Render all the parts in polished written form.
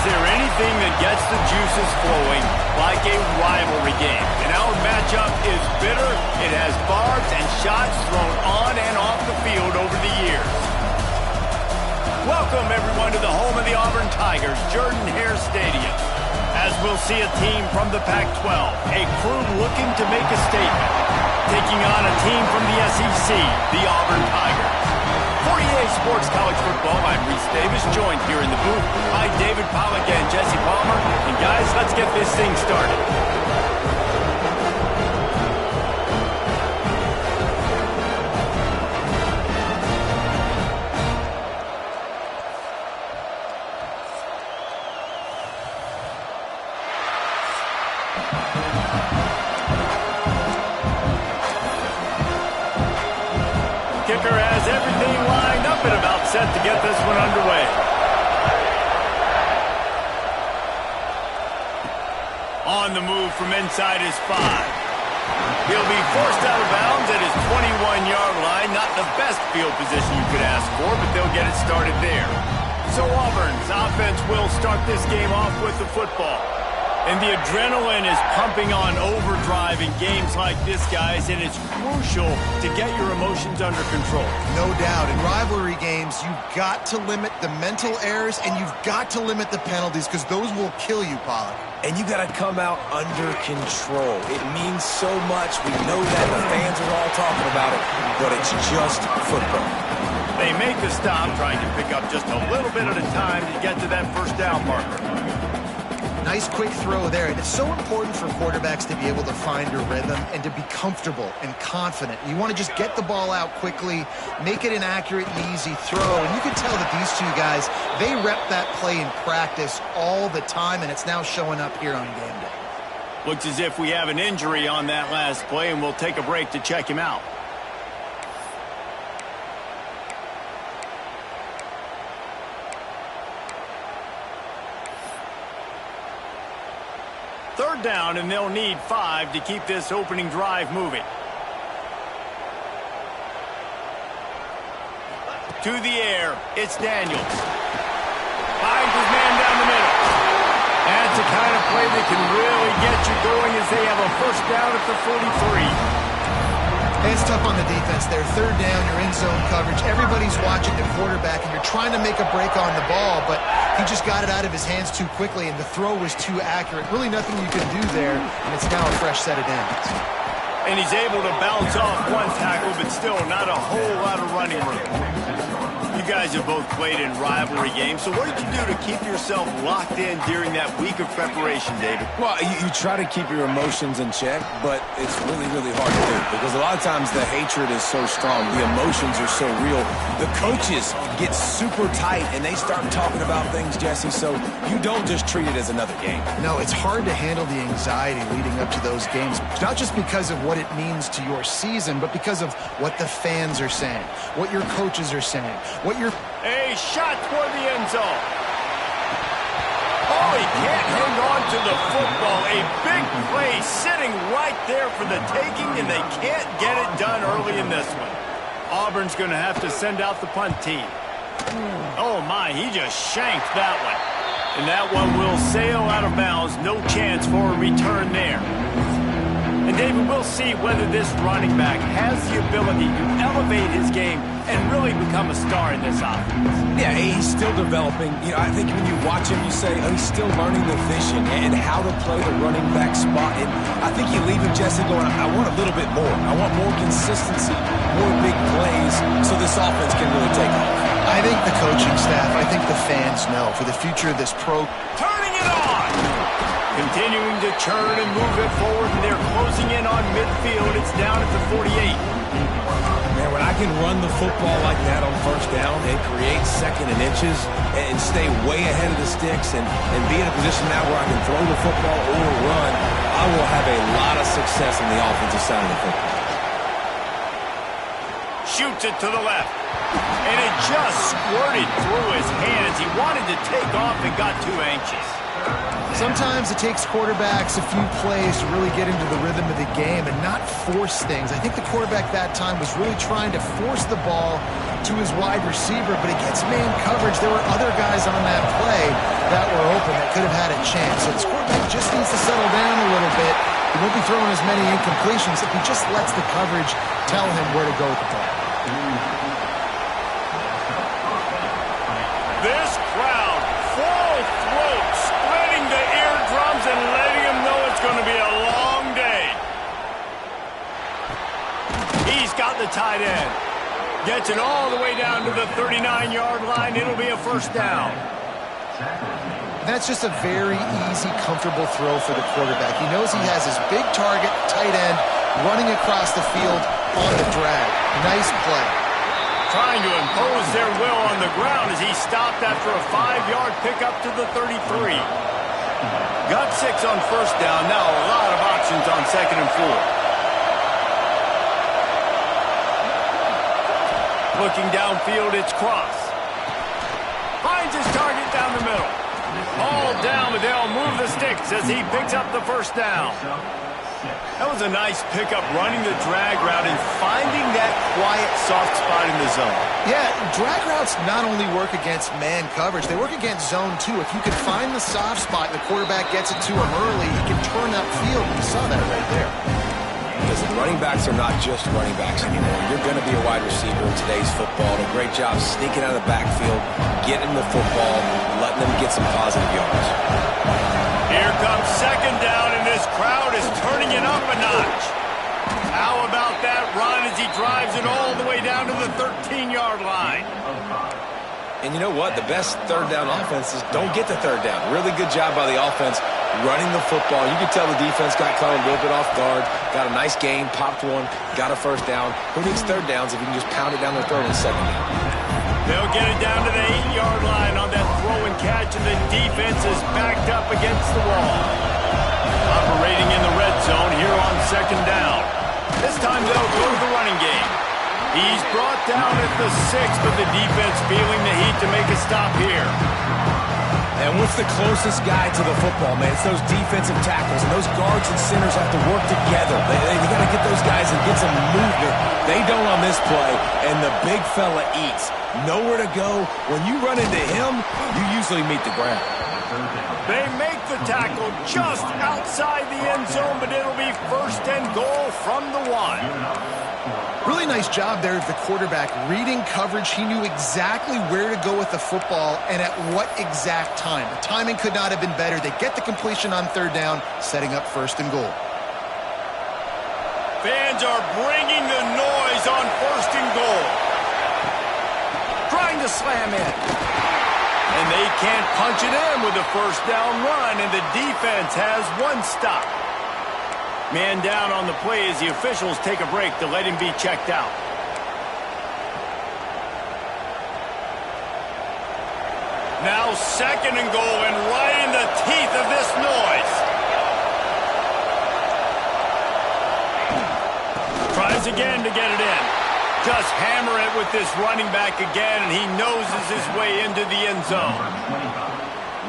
there anything that gets the juices flowing like a rivalry game? And our matchup is bitter. It has barbs and shots thrown on and off the field over the years. Welcome, everyone, to the home of the Auburn Tigers, Jordan-Hare Stadium. As we'll see a team from the Pac-12, a crew looking to make a statement, taking on a team from the SEC, the Auburn Tigers. For EA Sports College Football, I'm Reese Davis, joined here in the booth by David Pollack and Jesse Palmer. And guys, let's get this thing started. Kicker has everything lined up and about set to get this one underway. On the move from inside his 5. He'll be forced out of bounds at his 21-yard line. Not the best field position you could ask for, but they'll get it started there. So Auburn's offense will start this game off with the football. And the adrenaline is pumping on overdrive in games like this, guys, and it's crucial to get your emotions under control. No doubt. In rivalry games, you've got to limit the mental errors, and you've got to limit the penalties, because those will kill you, Pollack. And you got to come out under control. It means so much. We know that. The fans are all talking about it, but it's just football. They make the stop, trying to pick up just a little bit at a time to get to that first down marker. Nice quick throw there, and it's so important for quarterbacks to be able to find a rhythm and to be comfortable and confident. You want to just get the ball out quickly, make it an accurate and easy throw, and you can tell that these two guys, they rep that play in practice all the time, and it's now showing up here on game day. Looks as if we have an injury on that last play, and we'll take a break to check him out. Third down, and they'll need 5 to keep this opening drive moving. To the air, it's Daniels. Finds his man down the middle. That's the kind of play that can really get you going as they have a first down at the 43. It's tough on the defense there. Third down, you're in zone coverage. Everybody's watching the quarterback, and you're trying to make a break on the ball, but he just got it out of his hands too quickly, and the throw was too accurate. Really nothing you can do there, and it's now a fresh set of downs. And he's able to bounce off one tackle, but still not a whole lot of running room. You guys have both played in rivalry games, so what did you do to keep yourself locked in during that week of preparation, David? Well, you try to keep your emotions in check, but it's really, really hard to do because a lot of times the hatred is so strong. The emotions are so real. The coaches get super tight, and they start talking about things, Jesse, so you don't just treat it as another game. No, it's hard to handle the anxiety leading up to those games, not just because of what it means to your season, but because of what the fans are saying, what your coaches are saying, a shot toward the end zone. Oh, he can't hang on to the football. A big play sitting right there for the taking, and they can't get it done early in this one. Auburn's going to have to send out the punt team. Oh, my, he just shanked that one. And that one will sail out of bounds. No chance for a return there. And, David, we'll see whether this running back has the ability to elevate his game and really become a star in this offense. Yeah, he's still developing. You know, I think when you watch him, you say, oh, he's still learning the vision and how to play the running back spot. And I think you leave him, Jesse, going, I want a little bit more. I want more consistency, more big plays, so this offense can really take off. I think the coaching staff, I think the fans know for the future of this Turning it on! Continuing to churn and move it forward, and they're closing in on midfield. It's down at the 48. Man, when I can run the football like that on first down and create second and inches and stay way ahead of the sticks and be in a position now where I can throw the football or run, I will have a lot of success on the offensive side of the football. Shoots it to the left. And it just squirted through his hands. He wanted to take off and got too anxious. Sometimes it takes quarterbacks a few plays to really get into the rhythm of the game and not force things. I think the quarterback that time was really trying to force the ball to his wide receiver, but against man coverage, there were other guys on that play that were open that could have had a chance. So this quarterback just needs to settle down a little bit. He won't be throwing as many incompletions if he just lets the coverage tell him where to go with the ball. This crowd, full throat, splitting the eardrums and letting him know it's going to be a long day. He's got the tight end. Gets it all the way down to the 39-yard line. It'll be a first down. That's just a very easy, comfortable throw for the quarterback. He knows he has his big target, tight end, running across the field on the drag. Nice play. Trying to impose their will on the ground as he stopped after a 5-yard pickup to the 33. Got 6 on first down. Now a lot of options on 2nd and 4. Looking downfield, it's Cross. Finds his target down the middle. All down, but they'll move the sticks as he picks up the first down. That was a nice pickup, running the drag route and finding that quiet, soft spot in the zone. Yeah, drag routes not only work against man coverage, they work against zone too. If you can find the soft spot and the quarterback gets it to him early, he can turn upfield. You saw that right there. Listen, running backs are not just running backs anymore. You're going to be a wide receiver in today's football. A great job sneaking out of the backfield, getting the football, letting them get some positive yards. Here comes 2nd down, and this crowd is turning it up a notch. How about that run as he drives it all the way down to the 13-yard line? And you know what? The best 3rd down offenses don't get the 3rd down. Really good job by the offense running the football. You can tell the defense got caught a little bit off guard, got a nice gain, popped one, got a first down. Who needs 3rd downs if you can just pound it down their throat in 2nd down? They'll get it down to the 8-yard line on that throw and catch, and the defense is backed up against the wall. Operating in the red zone here on 2nd down. This time they'll go to the running game. He's brought down at the 6, but the defense feeling the heat to make a stop here. And what's the closest guy to the football, man? It's those defensive tackles, and those guards and centers have to work together. They got to get those guys and get some movement. They don't on this play, and the big fella eats. Nowhere to go. When you run into him, you usually meet the ground. They make the tackle just outside the end zone, but it'll be 1st and goal from the 1. Really nice job there of the quarterback. Reading coverage, he knew exactly where to go with the football and at what exact time. The timing could not have been better. They get the completion on 3rd down, setting up 1st and goal. Fans are bringing the noise on 1st and goal. Trying to slam in. And they can't punch it in with a 1st down run, and the defense has 1 stop. Man down on the play as the officials take a break to let him be checked out. Now 2nd and goal, and right in the teeth of this noise. Tries again to get it in. Just hammer it with this running back again, and he noses his way into the end zone.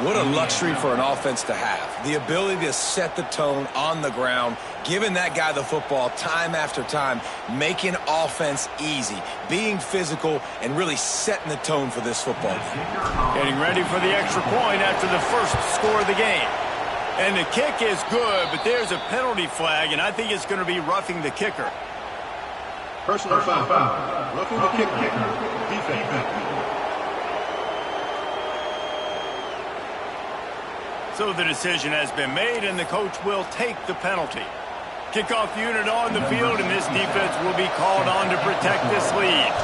What a luxury for an offense to have. The ability to set the tone on the ground, giving that guy the football time after time, making offense easy, being physical, and really setting the tone for this football game. Getting ready for the extra point after the first score of the game. And the kick is good, but there's a penalty flag, and I think it's going to be roughing the kicker. Personal foul. Roughing the kicker. Defense. So the decision has been made, and the coach will take the penalty. Kickoff unit on the field, and this defense will be called on to protect this lead.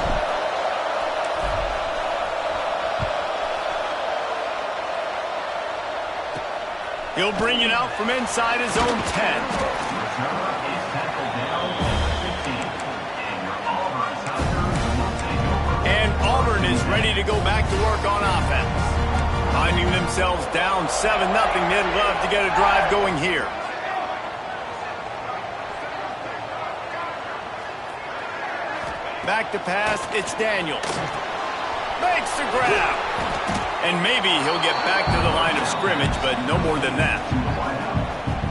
He'll bring it out from inside his own 10. And Auburn is ready to go back to work on offense. Finding themselves down 7-0, they'd love to get a drive going here. Back to pass, it's Daniels. Makes the grab. And maybe he'll get back to the line of scrimmage, but no more than that.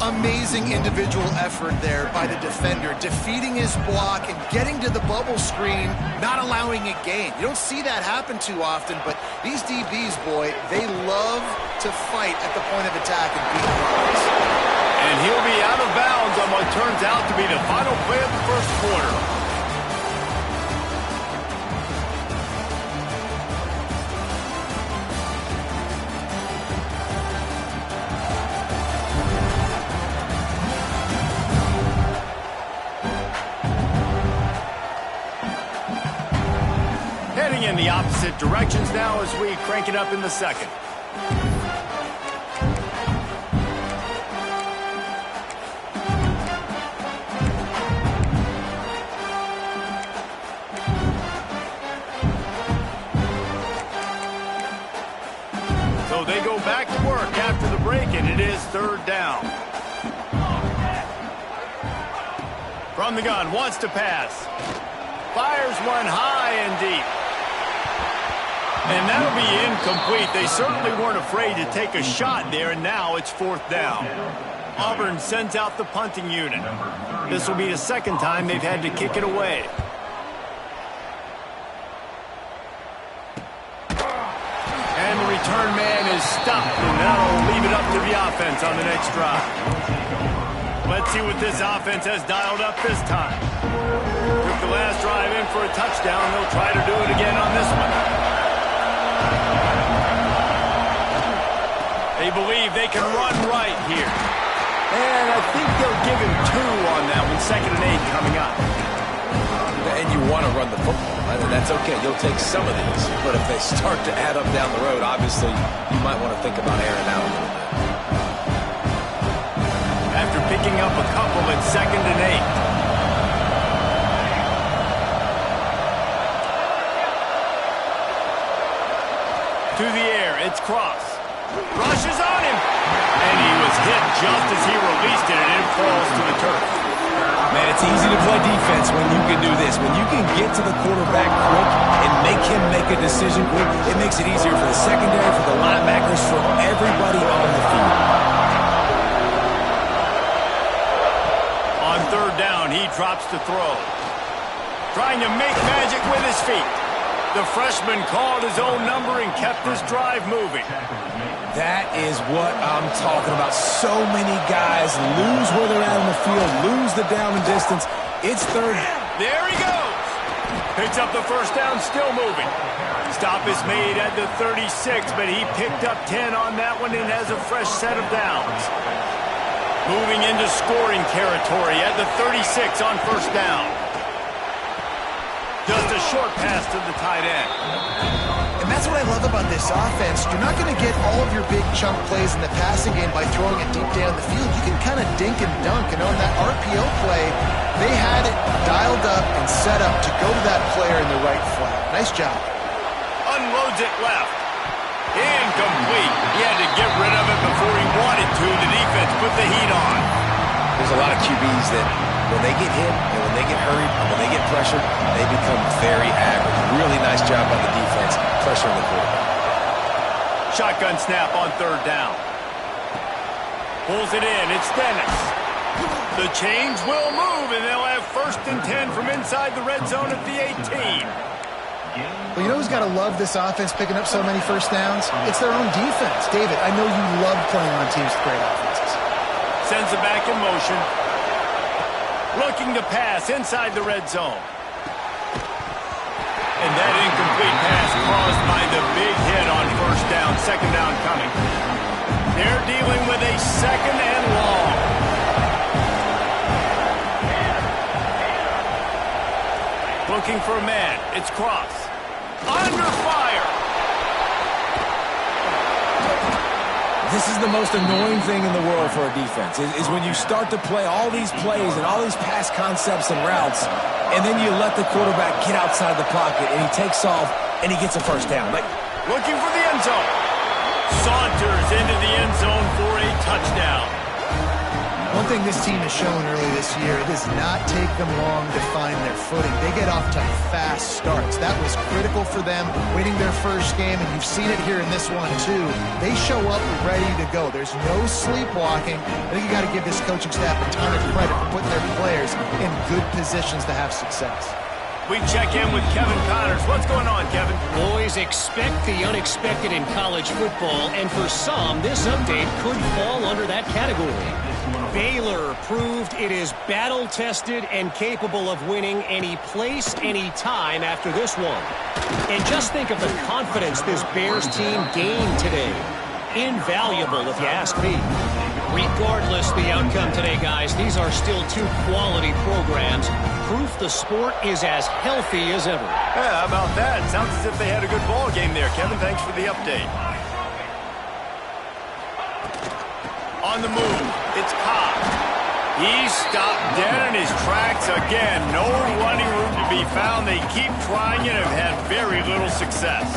Amazing individual effort there by the defender, defeating his block and getting to the bubble screen, not allowing a gain. You don't see that happen too often, but these DBs, boy, they love to fight at the point of attack and beat runs. And he'll be out of bounds on what turns out to be the final play of the first quarter. Heading in the opposite directions now as we crank it up in the second. So they go back to work after the break, and it is third down. From the gun, wants to pass. Fires one high and deep. And that'll be incomplete. They certainly weren't afraid to take a shot there, and now it's fourth down. Auburn sends out the punting unit. This will be the second time they've had to kick it away. And the return man is stopped, and that'll leave it up to the offense on the next drive. Let's see what this offense has dialed up this time. Took the last drive in for a touchdown. They'll try to do it again on this one. They believe they can run right here. And I think they'll give him 2 on that one. 2nd and 8 coming up. And you want to run the football. That's okay. You'll take some of these. But if they start to add up down the road, obviously, you might want to think about airing out a little bit. After picking up a couple at 2nd and 8. To the air, it's Cross. Rushes on him. And he was hit just as he released it, and it falls to the turf. Man, it's easy to play defense when you can do this. When you can get to the quarterback quick and make him make a decision quick, it makes it easier for the secondary, for the linebackers, for everybody on the field. On third down, he drops to throw. Trying to make magic with his feet. The freshman called his own number and kept this drive moving. That is what I'm talking about. So many guys lose where they're at on the field, lose the down and distance. It's third. There he goes. Picks up the first down, still moving. Stop is made at the 36, but he picked up 10 on that one and has a fresh set of downs. Moving into scoring territory at the 36 on first down. Just a short pass to the tight end. And that's what I love about this offense. You're not going to get all of your big chunk plays in the passing game by throwing it deep down the field. You can kind of dink and dunk. And on that RPO play, they had it dialed up and set up to go to that player in the right flat. Nice job. Unloads it left. Incomplete. He had to get rid of it before he wanted to. The defense put the heat on. There's a lot of QBs that when they get hit and when they get hurried and when they get pressured, they become very average. Really nice job by the defense pressuring the quarterback. Shotgun snap on third down. Pulls it in. It's Dennis. The chains will move, and they'll have 1st and 10 from inside the red zone at the 18. Well, you know who's got to love this offense picking up so many first downs? It's their own defense. David, I know you love playing on teams with great offenses. Sends it back in motion. Looking to pass inside the red zone. And that incomplete pass caused by the big hit on first down. 2nd down coming. They're dealing with a 2nd and long. Looking for a man. It's Cross. Under fire. This is the most annoying thing in the world for a defense, is when you start to play all these plays and all these pass concepts and routes, and then you let the quarterback get outside the pocket, and he takes off, and he gets a first down. Looking for the end zone. Saunters into the end zone for a touchdown. One thing this team has shown early this year, it does not take them long to find their footing. They get off to fast starts. That was critical for them winning their first game, and you've seen it here in this one too. They show up ready to go. There's no sleepwalking. I think you got to give this coaching staff a ton of credit for putting their players in good positions to have success. We check in with Kevin Connors. What's going on, Kevin? Boys, expect the unexpected in college football, and for some, this update could fall under that category. Baylor proved it is battle-tested and capable of winning any place, any time after this one. And just think of the confidence this Bears team gained today. Invaluable, if you ask me. Regardless the outcome today, guys, these are still two quality programs. Proof the sport is as healthy as ever. Yeah, how about that? Sounds as if they had a good ball game there, Kevin. Thanks for the update. On the move, it's Cobb. He's stopped dead in his tracks again. No running room to be found. They keep trying it and have had very little success.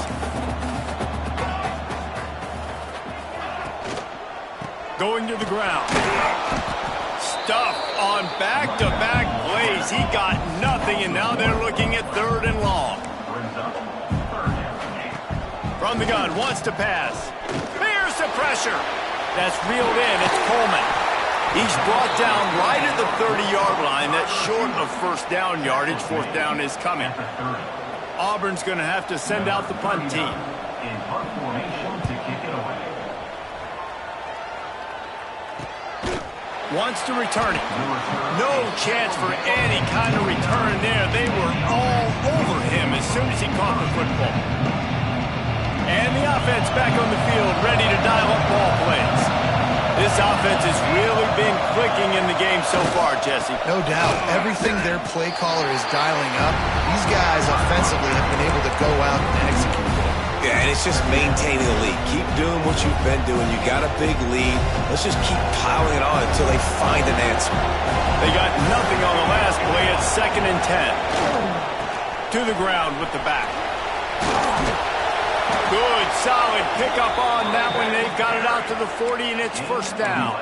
Going to the ground. Stuffed on back-to-back plays. He got nothing, and now they're looking at 3rd and long. From the gun, wants to pass. Fears the pressure. That's reeled in. It's Coleman. He's brought down right at the 30-yard line. That's short of first down yardage. 4th down is coming. Auburn's going to have to send out the punt team. In punt formation to kick it away. Wants to return it. No chance for any kind of return there. They were all over him as soon as he caught the football. And the offense back on the field, ready to dial up ball plays. This offense has really been clicking in the game so far, Jesse. No doubt. Everything their play caller is dialing up, these guys offensively have been able to go out and execute. Yeah, and it's just maintaining the lead. Keep doing what you've been doing. You got a big lead. Let's just keep piling it on until they find an answer. They got nothing on the last play. It's 2nd and 10. To the ground with the back. Good, solid pickup on that one. They've got it out to the 40, and it's 1st down.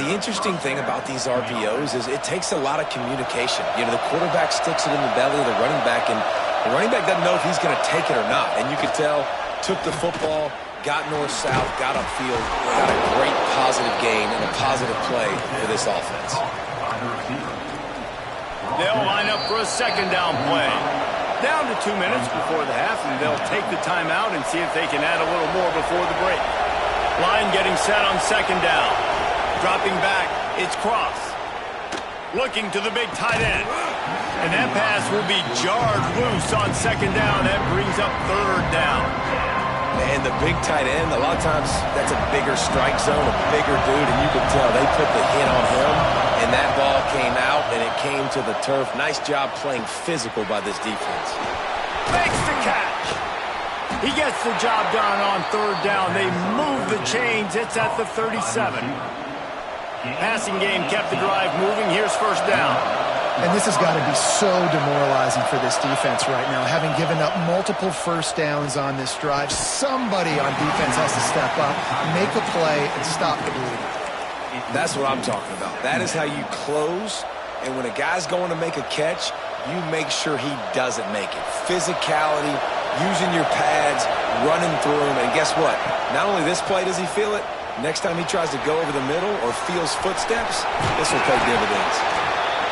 The interesting thing about these RPOs is it takes a lot of communication. You know, the quarterback sticks it in the belly of the running back, and the running back doesn't know if he's going to take it or not. And you could tell, took the football, got north-south, got upfield, got a great positive gain and a positive play for this offense. They'll line up for a 2nd down play. Down to 2 minutes before the half, and they'll take the timeout and see if they can add a little more before the break. Line getting set on 2nd down. Dropping back, it's Cross. Looking to the big tight end. And that pass will be jarred loose on 2nd down. That brings up 3rd down. And the big tight end, a lot of times that's a bigger strike zone, a bigger dude, and you could tell they put the hit on him, and that ball came out, and it came to the turf. Nice job playing physical by this defense. Makes the catch. He gets the job done on 3rd down. They move the chains. It's at the 37. Passing game kept the drive moving. Here's 1st down. And this has got to be so demoralizing for this defense right now. Having given up multiple 1st downs on this drive, somebody on defense has to step up, make a play, and stop the bleeding. That's what I'm talking about. That is how you close, and when a guy's going to make a catch, you make sure he doesn't make it. Physicality, using your pads, running through him, and guess what? Not only this play does he feel it, next time he tries to go over the middle or feels footsteps, this will pay dividends.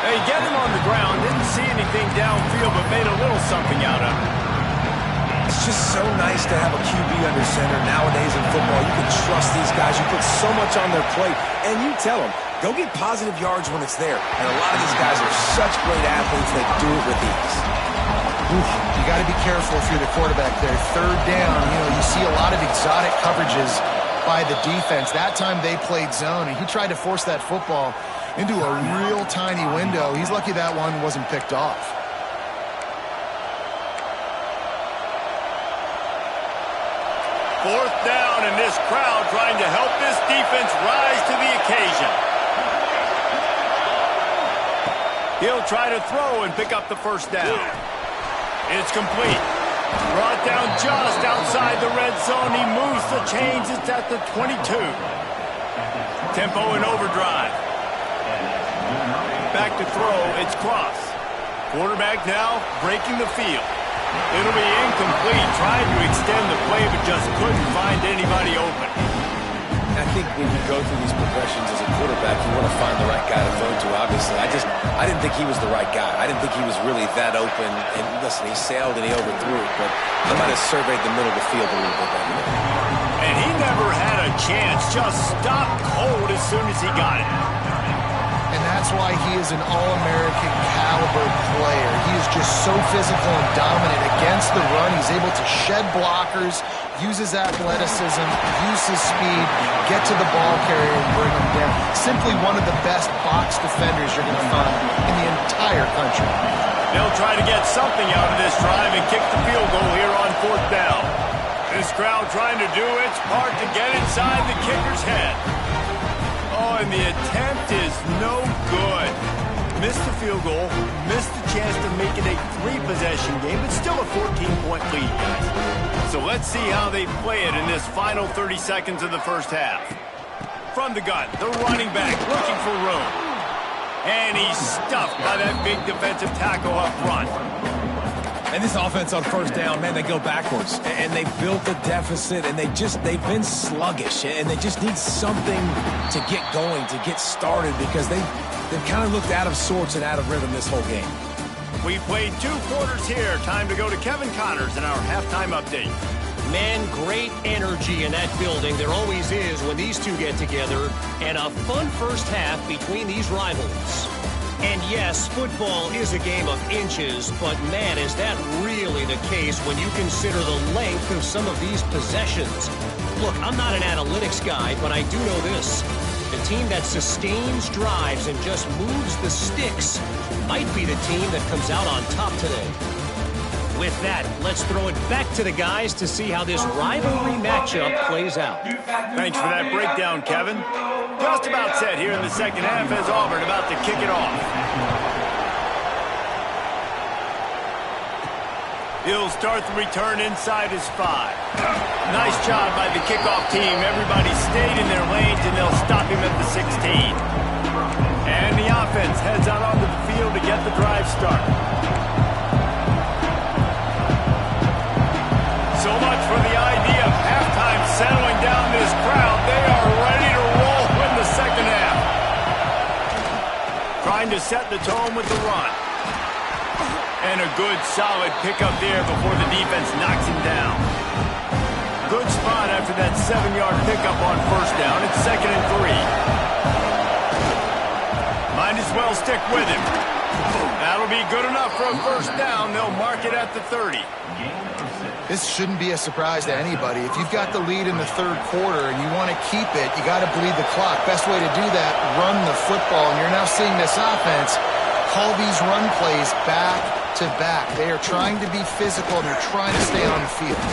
Hey, get him on the ground. Didn't see anything downfield, but made a little something out of it. It's just so nice to have a QB under center nowadays in football. You can trust these guys. You put so much on their plate, and you tell them, go get positive yards when it's there. And a lot of these guys are such great athletes, they do it with ease. You got to be careful if you're the quarterback there. 3rd down, you see a lot of exotic coverages by the defense. That time they played zone, and he tried to force that football into a real tiny window. He's lucky that one wasn't picked off. Fourth down, and this crowd trying to help this defense rise to the occasion. He'll try to throw and pick up the 1st down. It's complete. Brought down just outside the red zone. He moves the chains. It's at the 22. Tempo in overdrive. Back to throw, it's cross. Quarterback now breaking the field. It'll be incomplete, trying to extend the play, but just couldn't find anybody open. I think when you go through these progressions as a quarterback, you want to find the right guy to throw to, obviously. I didn't think he was the right guy. I didn't think he was really that open. And listen, he sailed and he overthrew it, but I might have surveyed the middle of the field a little bit better. And he never had a chance, just stopped cold as soon as he got it. And that's why he is an All-American caliber player. He is just so physical and dominant against the run. He's able to shed blockers, use his athleticism, use his speed, get to the ball carrier and bring him down. Simply one of the best box defenders you're going to find in the entire country. They'll try to get something out of this drive and kick the field goal here on 4th down. This crowd trying to do its part to get inside the kicker's head. Oh, and the attempt is no good. Missed the field goal, missed the chance to make it a 3-possession game, but still a 14-point lead, guys. So let's see how they play it in this final 30 seconds of the first half. From the gun, the running back looking for room. And he's stuffed by that big defensive tackle up front. And this offense on 1st down, man, they go backwards. And they built the deficit, and they've been sluggish. And they just need something to get going, to get started, because they've kind of looked out of sorts and out of rhythm this whole game. We played 2 quarters here. Time to go to Kevin Connors in our halftime update. Man, great energy in that building. There always is when these two get together. And a fun first half between these rivals. And yes, football is a game of inches, but man, is that really the case when you consider the length of some of these possessions. Look, I'm not an analytics guy, but I do know this. The team that sustains drives and just moves the sticks might be the team that comes out on top today. With that, let's throw it back to the guys to see how this rivalry matchup plays out. Thanks for that breakdown, Kevin. Just about set here in the second half as Auburn about to kick it off. He'll start the return inside his 5. Nice job by the kickoff team. Everybody stayed in their lanes, and they'll stop him at the 16. And the offense heads out onto the field to get the drive started. So much for the idea of halftime settling down this crowd. They are ready to roll in the second half. Trying to set the tone with the run. And a good, solid pickup there before the defense knocks him down. Good spot after that 7-yard pickup on 1st down. It's 2nd and 3. Might as well stick with him. That'll be good enough for a 1st down. They'll mark it at the 30. This shouldn't be a surprise to anybody. If you've got the lead in the 3rd quarter and you want to keep it, you got to bleed the clock. Best way to do that, run the football. And you're now seeing this offense call these run plays back to back. They are trying to be physical, and they're trying to stay on the field.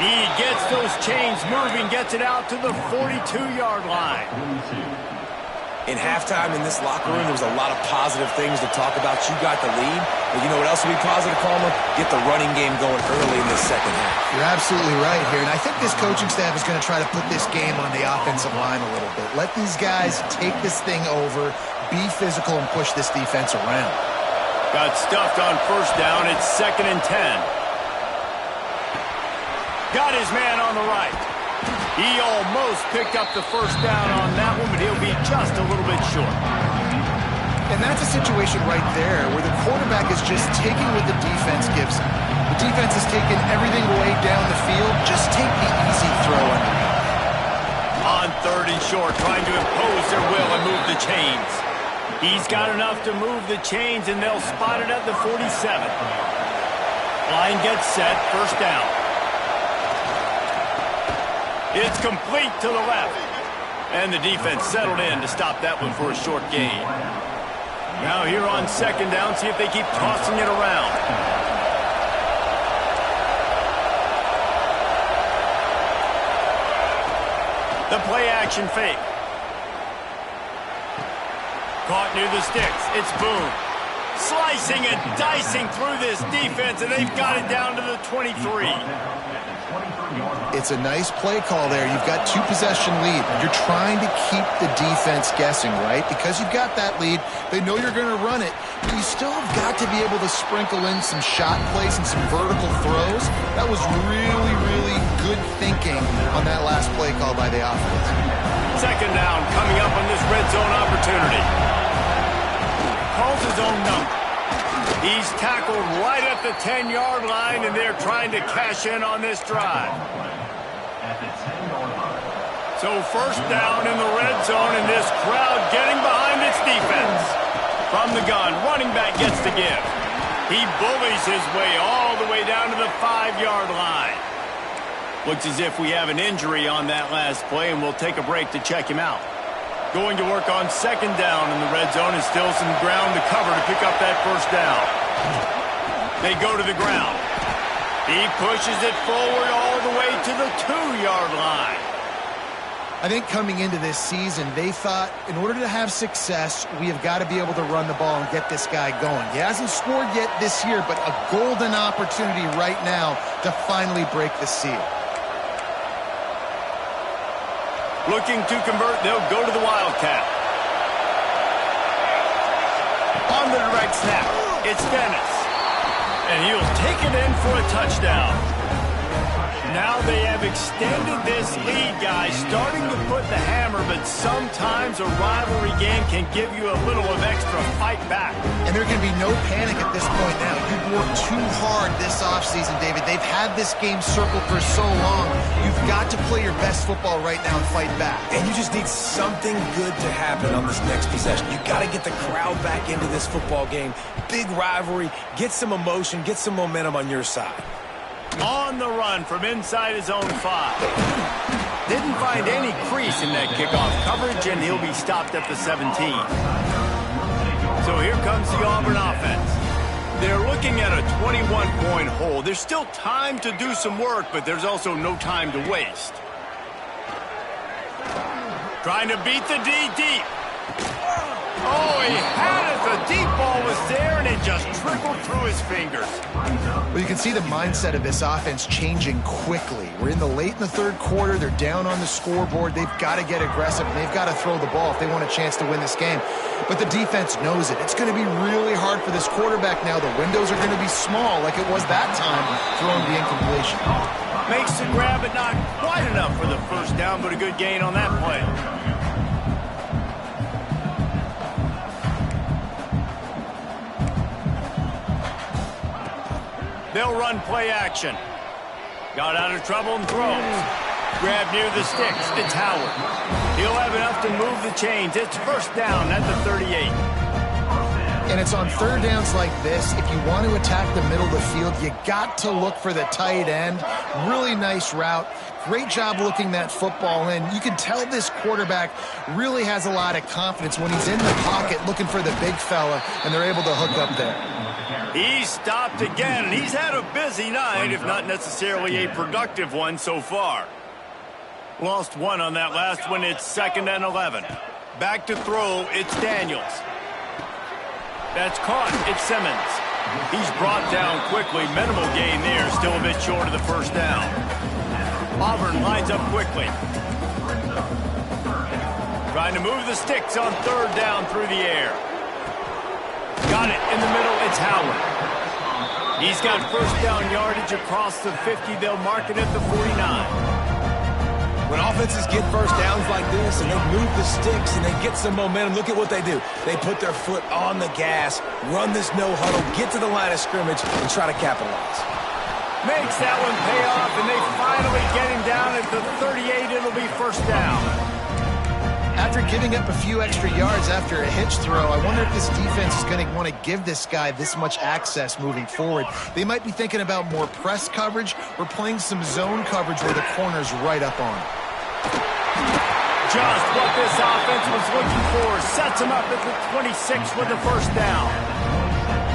He gets those chains moving, gets it out to the 42-yard line. In halftime in this locker room, there was a lot of positive things to talk about. You got the lead, but you know what else will be positive, Palmer? Get the running game going early in this second half. You're absolutely right here, and I think this coaching staff is going to try to put this game on the offensive line a little bit. Let these guys take this thing over, be physical, and push this defense around. Got stuffed on 1st down. It's 2nd and 10. Got his man on the right. He almost picked up the 1st down on that one, but he'll be just a little bit short. And that's a situation right there where the quarterback is just taking what the defense gives him. The defense is taking everything away down the field. Just take the easy throw underneath. On 3rd and short, trying to impose their will and move the chains. He's got enough to move the chains, and they'll spot it at the 47. Line gets set, 1st down. It's complete to the left. And the defense settled in to stop that one for a short gain. Now here on 2nd down, see if they keep tossing it around. The play-action fake. Caught near the sticks. It's Boone. Slicing and dicing through this defense, and they've got it down to the 23. It's a nice play call there. You've got 2-possession lead. You're trying to keep the defense guessing, right? Because you've got that lead, they know you're going to run it, but you still have got to be able to sprinkle in some shot plays and some vertical throws. That was really, really good thinking on that last play call by the offense. Second down coming up on this red zone opportunity. Calls his own number. He's tackled right at the 10-yard line, and they're trying to cash in on this drive. So first down in the red zone, and this crowd getting behind its defense. From the gun, running back gets to give. He bullies his way all the way down to the 5-yard line. Looks as if we have an injury on that last play, and we'll take a break to check him out. Going to work on second down in the red zone, and still some ground to cover to pick up that first down. They go to the ground. He pushes it forward all the way to the 2-yard line. I think coming into this season, they thought in order to have success, we have got to be able to run the ball and get this guy going. He hasn't scored yet this year, but a golden opportunity right now to finally break the seal. Looking to convert, they'll go to the Wildcat. On the direct snap, it's Dennis. And he'll take it in for a touchdown. Now they have extended this lead, guys, starting to put the hammer, but sometimes a rivalry game can give you a little of extra fight back. And there can be no panic at this point now. You've worked too hard this offseason, David. They've had this game circled for so long. You've got to play your best football right now and fight back. And you just need something good to happen on this next possession. You got to get the crowd back into this football game. Big rivalry. Get some emotion. Get some momentum on your side. On the run from inside his own 5. Didn't find any crease in that kickoff coverage, and he'll be stopped at the 17. So here comes the Auburn offense. They're looking at a 21-point hole. There's still time to do some work, but there's also no time to waste. Trying to beat the D deep. Oh, he had it. The deep ball was there, and it just trickled through his fingers. Well, you can see the mindset of this offense changing quickly. We're late in the third quarter. They're down on the scoreboard. They've got to get aggressive, and they've got to throw the ball if they want a chance to win this game. But the defense knows it. It's going to be really hard for this quarterback now. The windows are going to be small like it was that time throwing the incompletion. Makes the grab, but not quite enough for the first down, but a good gain on that play. They'll run play action. Got out of trouble and throws. Grab near the sticks. It's Howard. He'll have enough to move the chains. It's first down at the 38. And it's on third downs like this. If you want to attack the middle of the field, you got to look for the tight end. Really nice route. Great job looking that football in. You can tell this quarterback really has a lot of confidence when he's in the pocket looking for the big fella, and they're able to hook up there. He's stopped again, and he's had a busy night, if not necessarily a productive one so far. Lost one on that last one. It's 2nd and 11. Back to throw. It's Daniels. That's caught. It's Simmons. He's brought down quickly. Minimal gain there. Still a bit short of the first down. Auburn lines up quickly. Trying to move the sticks on third down through the air. Got it in the middle. It's Howard. He's got first down yardage across the 50. They'll mark it at the 49. When offenses get first downs like this and they move the sticks and they get some momentum, look at what they do. They put their foot on the gas, run this no huddle, get to the line of scrimmage, and try to capitalize. Makes that one pay off, and they finally get him down at the 38. It'll be first down. After giving up a few extra yards after a hitch throw, I wonder if this defense is going to want to give this guy this much access moving forward. They might be thinking about more press coverage or playing some zone coverage where the corner's right up on. Just what this offense was looking for. Sets him up at the 26 with the first down.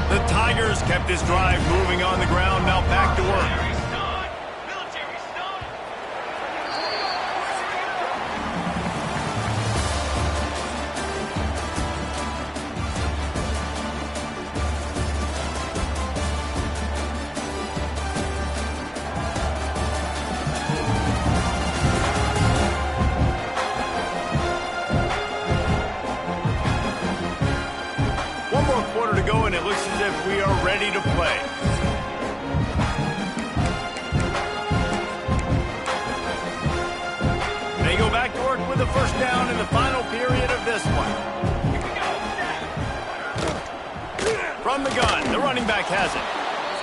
The Tigers kept this drive moving on the ground. Now back to work. go, and it looks as if we are ready to play. They go back to work with a first down in the final period of this one. From the gun, the running back has it.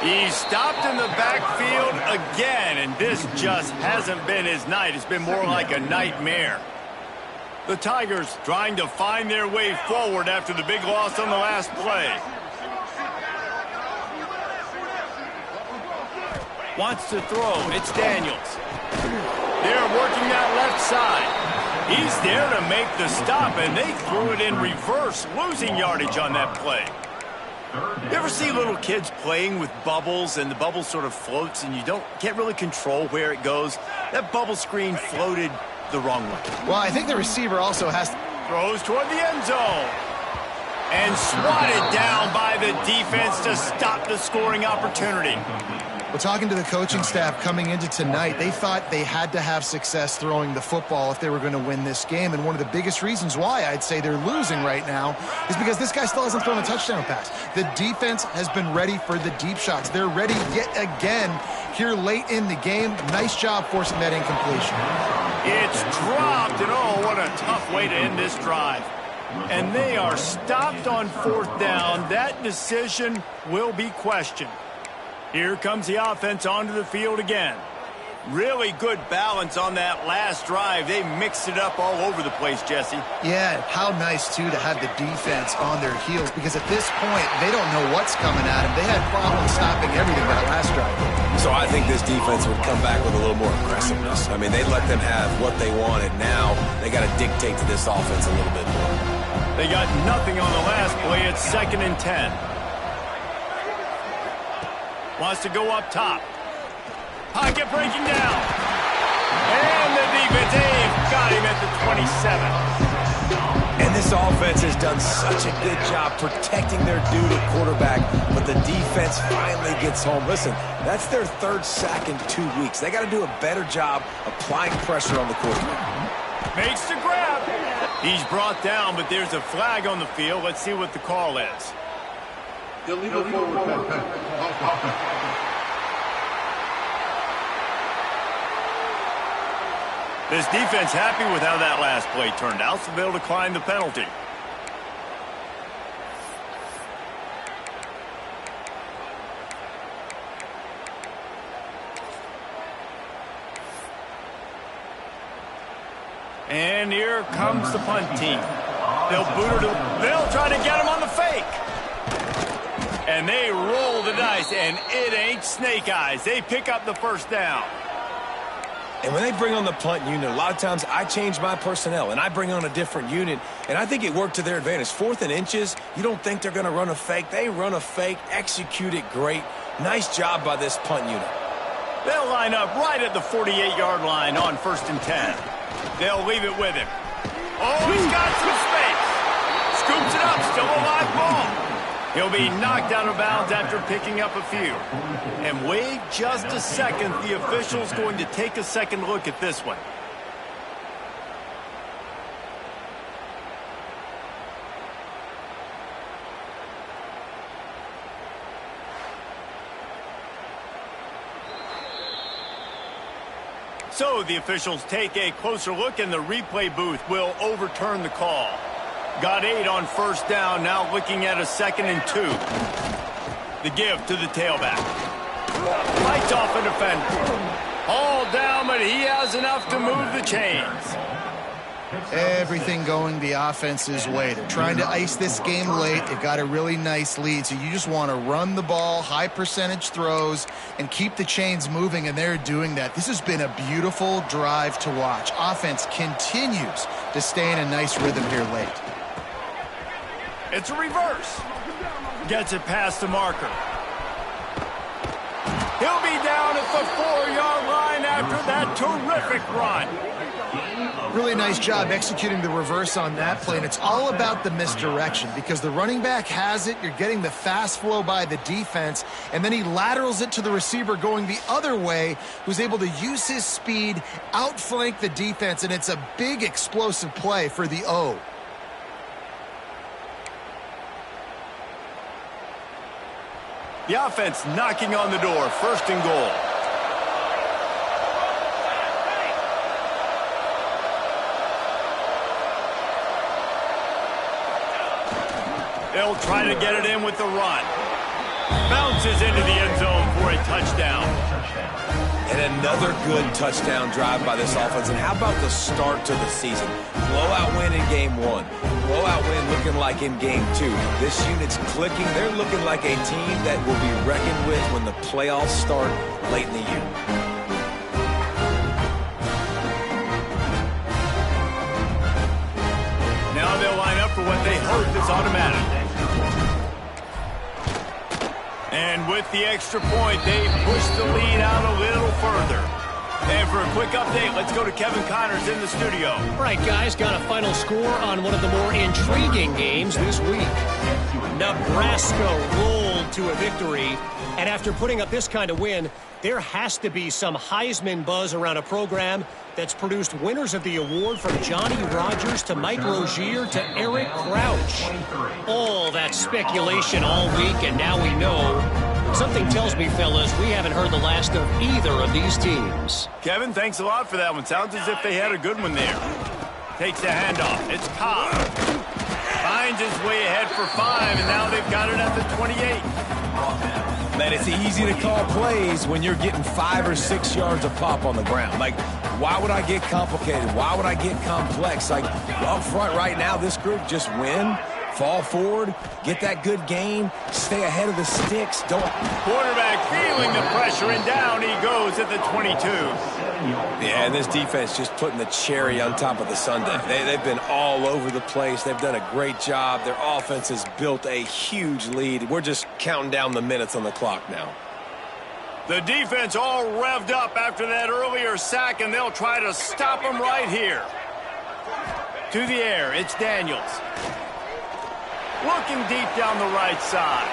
He's stopped in the backfield again, and this just hasn't been his night. It's been more like a nightmare. The Tigers trying to find their way forward after the big loss on the last play. Wants to throw. It's Daniels. They're working that left side. He's there to make the stop, and they threw it in reverse, losing yardage on that play. You ever see little kids playing with bubbles, and the bubble sort of floats, and you can't really control where it goes? That bubble screen floated the wrong way. Well, I think the receiver also has... Throws toward the end zone. And swatted down by the defense to stop the scoring opportunity. Well, talking to the coaching staff coming into tonight, they thought they had to have success throwing the football if they were going to win this game. And one of the biggest reasons why I'd say they're losing right now is because this guy still hasn't thrown a touchdown pass. The defense has been ready for the deep shots. They're ready yet again here late in the game. Nice job forcing that incompletion. It's dropped, and oh, what a tough way to end this drive. And they are stopped on fourth down. That decision will be questioned. Here comes the offense onto the field again. Really good balance on that last drive. They mixed it up all over the place, Jesse. Yeah, how nice, too, to have the defense on their heels, because at this point, they don't know what's coming at them. They had problems stopping everything that last drive. So I think this defense would come back with a little more aggressiveness. I mean, they'd let them have what they wanted. Now they got to dictate to this offense a little bit more. They got nothing on the last play. It's 2nd and 10. Wants to go up top. Pocket breaking down. And the defense, they've got him at the 27. And this offense has done such a good job protecting their dude at quarterback, but the defense finally gets home. Listen, that's their 3rd sack in 2 weeks. They got to do a better job applying pressure on the quarterback. Makes the grab. He's brought down, but there's a flag on the field. Let's see what the call is. Illegal forward pass. This defense happy with how that last play turned out, so they'll decline the penalty. And here comes the punt team. They'll boot her. They'll try to get him on the fake. And they roll the dice, and it ain't snake eyes. They pick up the first down. And when they bring on the punt unit, a lot of times I change my personnel, and I bring on a different unit, and I think it worked to their advantage. 4th and inches, you don't think they're going to run a fake. They run a fake, execute it great. Nice job by this punt unit. They'll line up right at the 48-yard line on 1st and 10. They'll leave it with him. Oh, he's got some space. Scoops it up, still a live ball. He'll be knocked out of bounds after picking up a few. And wait just a second. The official's going to take a second look at this one. So the officials take a closer look, and the replay booth will overturn the call. Got 8 on 1st down, now looking at a 2nd and 2. The give to the tailback. Fights off a defender. All down, but he has enough to move the chains. Everything going the offense's way. They're trying to ice this game late. They've got a really nice lead, so you just want to run the ball, high percentage throws, and keep the chains moving, and they're doing that. This has been a beautiful drive to watch. Offense continues to stay in a nice rhythm here late. It's a reverse. Gets it past the marker. He'll be down at the 4-yard line after that terrific run. Really nice job executing the reverse on that play, and it's all about the misdirection because the running back has it. You're getting the fast flow by the defense, and then he laterals it to the receiver going the other way, who's able to use his speed, outflank the defense, and it's a big explosive play for the O. The offense knocking on the door, 1st and goal. They'll try to get it in with the run. Bounces into the end zone for a touchdown. And another good touchdown drive by this offense. And how about the start to the season? Blowout win in game 1. Blowout win looking like in game 2. This unit's clicking. They're looking like a team that will be reckoned with when the playoffs start late in the year. Now they'll line up for what they hope is automatic. And with the extra point, they push the lead out a little further. And for a quick update, let's go to Kevin Connors in the studio. All right, guys, got a final score on one of the more intriguing games this week. Nebraska rolled to a victory, and after putting up this kind of win, there has to be some Heisman buzz around a program that's produced winners of the award from Johnny Rodgers to Mike Rozier to Eric Crouch. All that speculation all week, and now we know. Something tells me, fellas, we haven't heard the last of either of these teams. Kevin, thanks a lot for that one. Sounds as if they had a good one there. Takes the handoff. It's Cobb. Finds his way ahead for 5, and now they've got it at the 28. Man, it's easy to call plays when you're getting 5 or 6 yards of pop on the ground. Like, why would I get complicated? Why would I get complex? Like, up front right now, this group just win, fall forward, get that good gain, stay ahead of the sticks. Don't. Quarterback feeling the pressure, and down he goes at the 22. Yeah, and this defense just putting the cherry on top of the sundae. They've been all over the place. They've done a great job. Their offense has built a huge lead. We're just counting down the minutes on the clock now. The defense all revved up after that earlier sack, and they'll try to stop them right here. To the air, it's Daniels. Looking deep down the right side.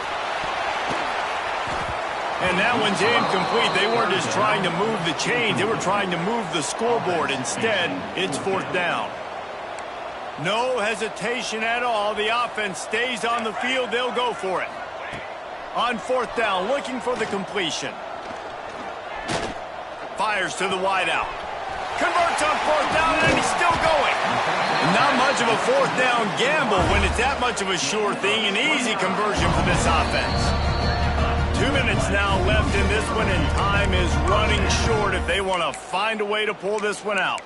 And that one's incomplete. They weren't just trying to move the chains. They were trying to move the scoreboard. Instead, it's 4th down. No hesitation at all. The offense stays on the field. They'll go for it. On 4th down, looking for the completion. Fires to the wideout. Converts on 4th down, and he's still going. Not much of a 4th down gamble when it's that much of a sure thing. An easy conversion for this offense. 2 minutes now left in this one, and time is running short if they want to find a way to pull this one out.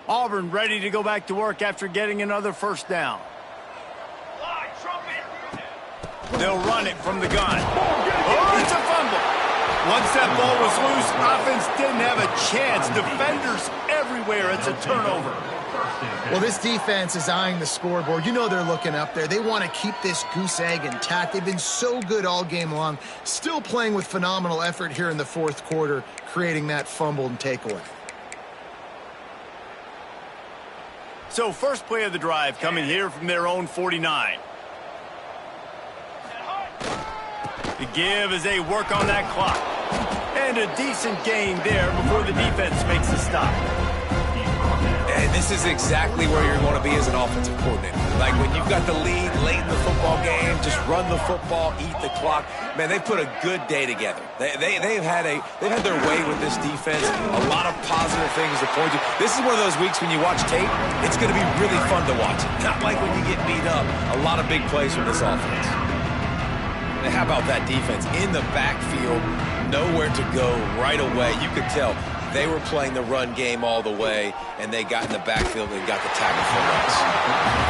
Auburn ready to go back to work after getting another 1st down. They'll run it from the gun. Oh, it's a fumble. Once that ball was loose, offense didn't have a chance. Defenders everywhere. It's a turnover. Well, this defense is eyeing the scoreboard. You know they're looking up there. They want to keep this goose egg intact. They've been so good all game long. Still playing with phenomenal effort here in the 4th quarter, creating that fumble and takeaway. So first play of the drive coming here from their own 49. The give as they work on that clock. And a decent gain there before the defense makes a stop. And this is exactly where you're going to be as an offensive coordinator. Like when you've got the lead late in the football game, just run the football, eat the clock. Man, they've put a good day together. They've had their way with this defense. A lot of positive things to point to. This is one of those weeks when you watch tape, it's going to be really fun to watch. Not like when you get beat up. A lot of big plays from this offense. And how about that defense in the backfield, nowhere to go right away. You could tell they were playing the run game all the way, and they got in the backfield and got the tackle for once.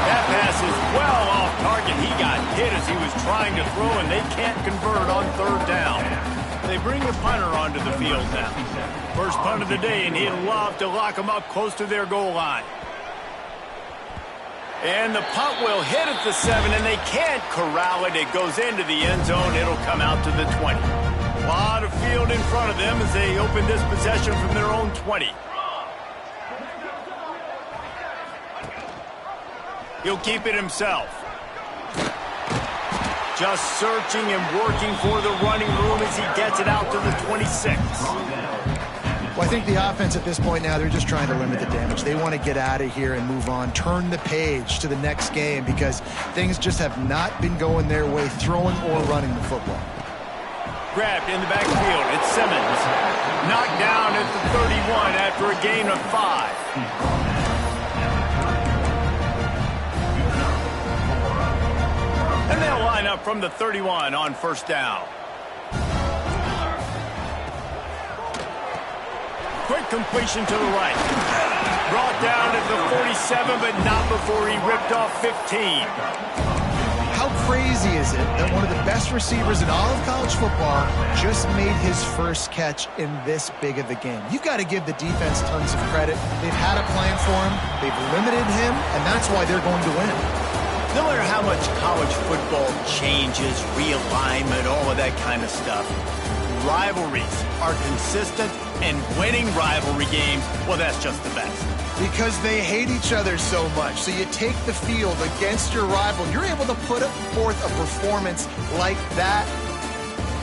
That pass is well off target. He got hit as he was trying to throw, and they can't convert on 3rd down. They bring the punter onto the field now. First punt of the day, and he'd love to lock them up close to their goal line. And the punt will hit at the 7, and they can't corral it. It goes into the end zone. It'll come out to the 20. A lot of field in front of them as they open this possession from their own 20. He'll keep it himself. Just searching and working for the running room as he gets it out to the 26. Well, I think the offense at this point now, they're just trying to limit the damage. They want to get out of here and move on, turn the page to the next game because things just have not been going their way, throwing or running the football. Grabbed in the backfield. It's Simmons. Knocked down at the 31 after a gain of 5. And they'll line up from the 31 on first down. Quick completion to the right. Brought down at the 47, but not before he ripped off 15. How crazy is it that one of the best receivers in all of college football just made his first catch in this big of a game? You've got to give the defense tons of credit. They've had a plan for him. They've limited him, and that's why they're going to win. No matter how much college football changes, realignment, all of that kind of stuff, rivalries are consistent, and winning rivalry games, well, that's just the best. Because they hate each other so much. So you take the field against your rival. You're able to put forth a performance like that.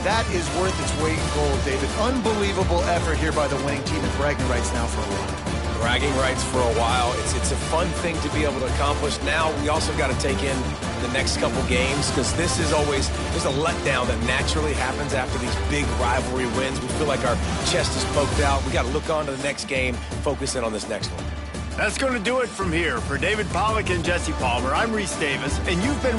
That is worth its weight in gold, David. Unbelievable effort here by the winning team, and bragging rights now for a while. Bragging rights for a while. It's a fun thing to be able to accomplish. Now we also got to take in the next couple games because this is always, there's a letdown that naturally happens after these big rivalry wins. We feel like our chest is poked out. We got to look on to the next game, focus in on this next one. That's going to do it from here. For David Pollack and Jesse Palmer, I'm Reese Davis, and you've been